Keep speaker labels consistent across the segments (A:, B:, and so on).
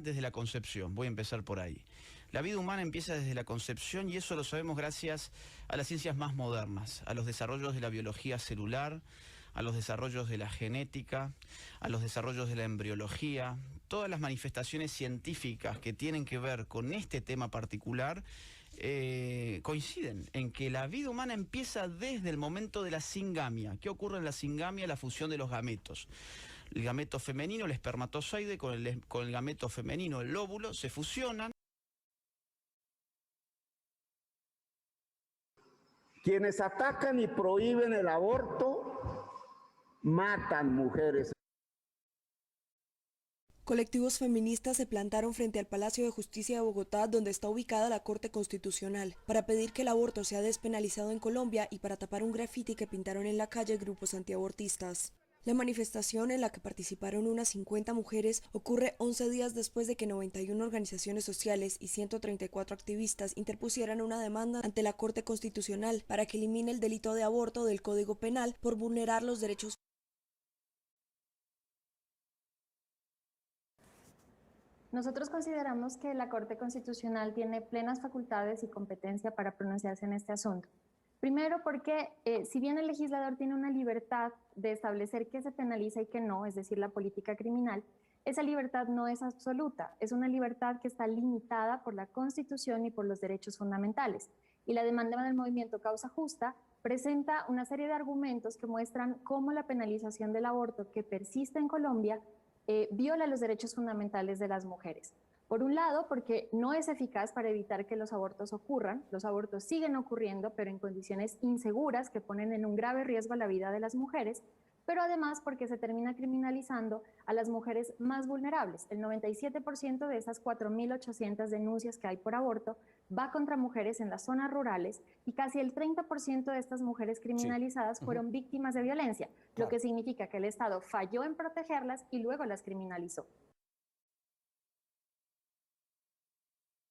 A: Desde la concepción, voy a empezar por ahí. La vida humana empieza desde la concepción y eso lo sabemos gracias a las ciencias más modernas, a los desarrollos de la biología celular, a los desarrollos de la genética, a los desarrollos de la embriología. Todas las manifestaciones científicas que tienen que ver con este tema particular coinciden en que la vida humana empieza desde el momento de la singamia. ¿Qué ocurre en la singamia? La fusión de los gametos. El gameto femenino, el espermatozoide, con el gameto femenino, el óvulo, se fusionan.
B: Quienes atacan y prohíben el aborto matan mujeres.
C: Colectivos feministas se plantaron frente al Palacio de Justicia de Bogotá, donde está ubicada la Corte Constitucional, para pedir que el aborto sea despenalizado en Colombia y para tapar un grafiti que pintaron en la calle grupos antiabortistas. La manifestación, en la que participaron unas 50 mujeres, ocurre 11 días después de que 91 organizaciones sociales y 134 activistas interpusieran una demanda ante la Corte Constitucional para que elimine el delito de aborto del Código Penal por vulnerar los derechos.
D: Nosotros consideramos que la Corte Constitucional tiene plenas facultades y competencia para pronunciarse en este asunto. Primero porque si bien el legislador tiene una libertad de establecer qué se penaliza y qué no, es decir, la política criminal, esa libertad no es absoluta, es una libertad que está limitada por la Constitución y por los derechos fundamentales. Y la demanda del movimiento Causa Justa presenta una serie de argumentos que muestran cómo la penalización del aborto que persiste en Colombia viola los derechos fundamentales de las mujeres. Por un lado, porque no es eficaz para evitar que los abortos ocurran. Los abortos siguen ocurriendo, pero en condiciones inseguras que ponen en un grave riesgo la vida de las mujeres, pero además porque se termina criminalizando a las mujeres más vulnerables. El 97% de esas 4.800 denuncias que hay por aborto va contra mujeres en las zonas rurales y casi el 30% de estas mujeres criminalizadas fueron víctimas de violencia, lo que significa que el Estado falló en protegerlas y luego las criminalizó.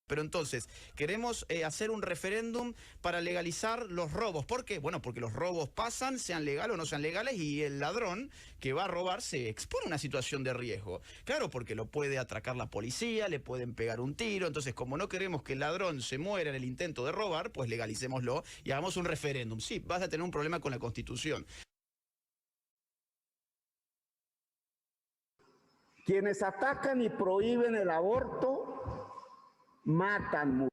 A: Pero entonces, queremos hacer un referéndum para legalizar los robos. ¿Por qué? Bueno, porque los robos pasan, sean legales o no sean legales, y el ladrón que va a robar se expone a una situación de riesgo. Claro, porque lo puede atracar la policía, le pueden pegar un tiro. Entonces, como no queremos que el ladrón se muera en el intento de robar, pues legalicémoslo y hagamos un referéndum. Sí, vas a tener un problema con la Constitución.
B: Quienes atacan y prohíben el aborto matan mujeres.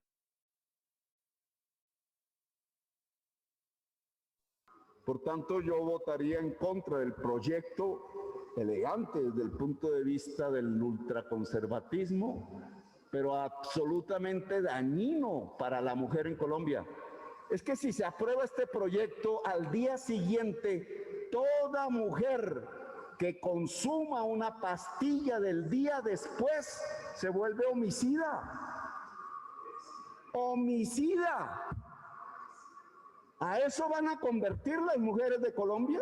B: Por tanto, yo votaría en contra del proyecto, elegante desde el punto de vista del ultraconservatismo, pero absolutamente dañino para la mujer en Colombia. Es que si se aprueba este proyecto, al día siguiente, toda mujer que consuma una pastilla del día después se vuelve homicida. ¡Homicida! ¿A eso van a convertir las mujeres de Colombia?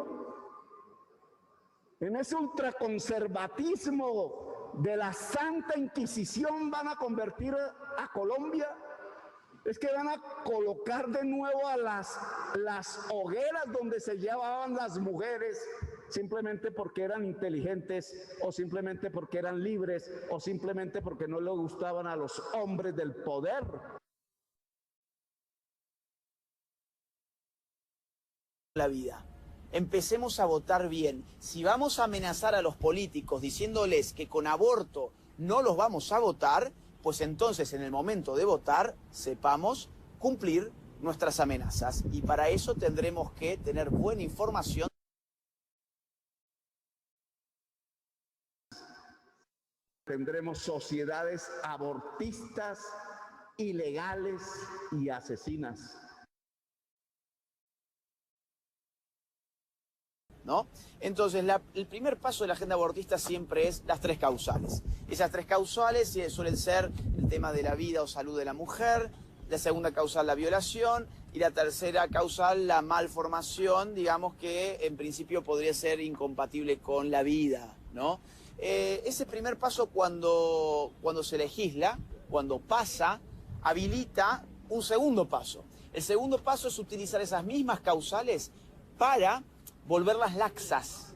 B: En ese ultraconservatismo de la Santa Inquisición van a convertir a Colombia. Es que van a colocar de nuevo a las hogueras donde se llevaban las mujeres simplemente porque eran inteligentes o simplemente porque eran libres o simplemente porque no le gustaban a los hombres del poder.
E: La vida. Empecemos a votar bien. Si vamos a amenazar a los políticos diciéndoles que con aborto no los vamos a votar, pues entonces en el momento de votar sepamos cumplir nuestras amenazas. Y para eso tendremos que tener buena información.
B: Tendremos sociedades abortistas, ilegales y asesinas.
E: ¿No? Entonces, el primer paso de la agenda abortista siempre es las tres causales. Esas tres causales suelen ser el tema de la vida o salud de la mujer, la segunda causal la violación y la tercera causal la malformación, digamos que en principio podría ser incompatible con la vida, ¿no? Ese primer paso cuando se legisla, cuando pasa, habilita un segundo paso. El segundo paso es utilizar esas mismas causales para volverlas laxas.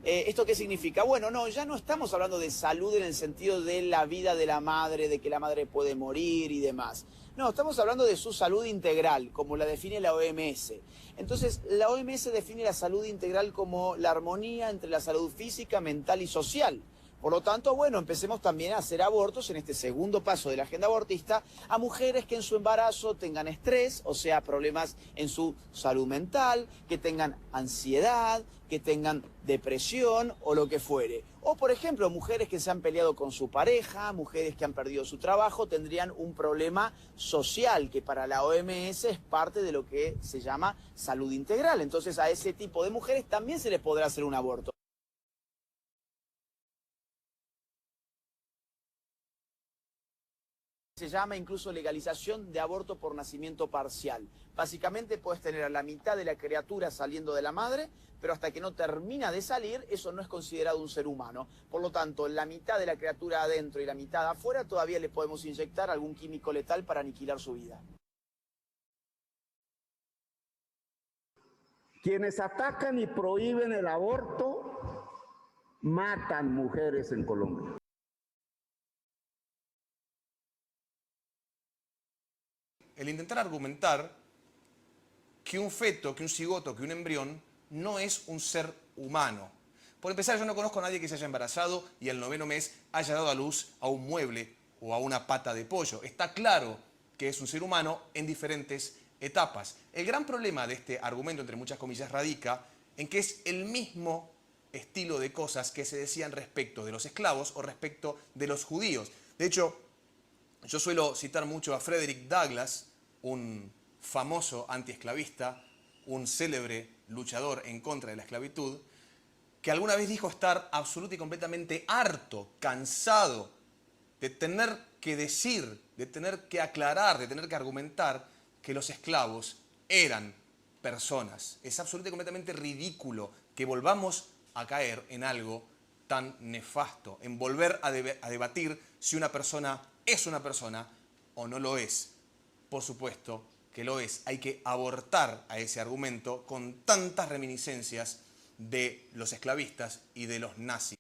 E: ¿Esto qué significa? Bueno, no, ya no estamos hablando de salud en el sentido de la vida de la madre, de que la madre puede morir y demás. No, estamos hablando de su salud integral, como la define la OMS. Entonces, la OMS define la salud integral como la armonía entre la salud física, mental y social. Por lo tanto, bueno, empecemos también a hacer abortos en este segundo paso de la agenda abortista a mujeres que en su embarazo tengan estrés, o sea, problemas en su salud mental, que tengan ansiedad, que tengan depresión o lo que fuere. O, por ejemplo, mujeres que se han peleado con su pareja, mujeres que han perdido su trabajo, tendrían un problema social que para la OMS es parte de lo que se llama salud integral. Entonces, a ese tipo de mujeres también se les podrá hacer un aborto. Se llama incluso legalización de aborto por nacimiento parcial. Básicamente puedes tener a la mitad de la criatura saliendo de la madre, pero hasta que no termina de salir, eso no es considerado un ser humano. Por lo tanto, la mitad de la criatura adentro y la mitad afuera todavía le podemos inyectar algún químico letal para aniquilar su vida.
B: Quienes atacan y prohíben el aborto matan mujeres en Colombia.
F: El intentar argumentar que un feto, que un cigoto, que un embrión no es un ser humano. Por empezar, yo no conozco a nadie que se haya embarazado y al 9º mes haya dado a luz a un mueble o a una pata de pollo. Está claro que es un ser humano en diferentes etapas. El gran problema de este argumento, entre muchas comillas, radica en que es el mismo estilo de cosas que se decían respecto de los esclavos o respecto de los judíos. De hecho, yo suelo citar mucho a Frederick Douglass, un famoso antiesclavista, un célebre luchador en contra de la esclavitud, que alguna vez dijo estar absoluto y completamente harto, cansado de tener que decir, de tener que aclarar, de tener que argumentar que los esclavos eran personas. Es absolutamente y completamente ridículo que volvamos a caer en algo tan nefasto, en volver a debatir si una persona es una persona o no lo es. Por supuesto que lo es. Hay que abortar a ese argumento con tantas reminiscencias de los esclavistas y de los nazis.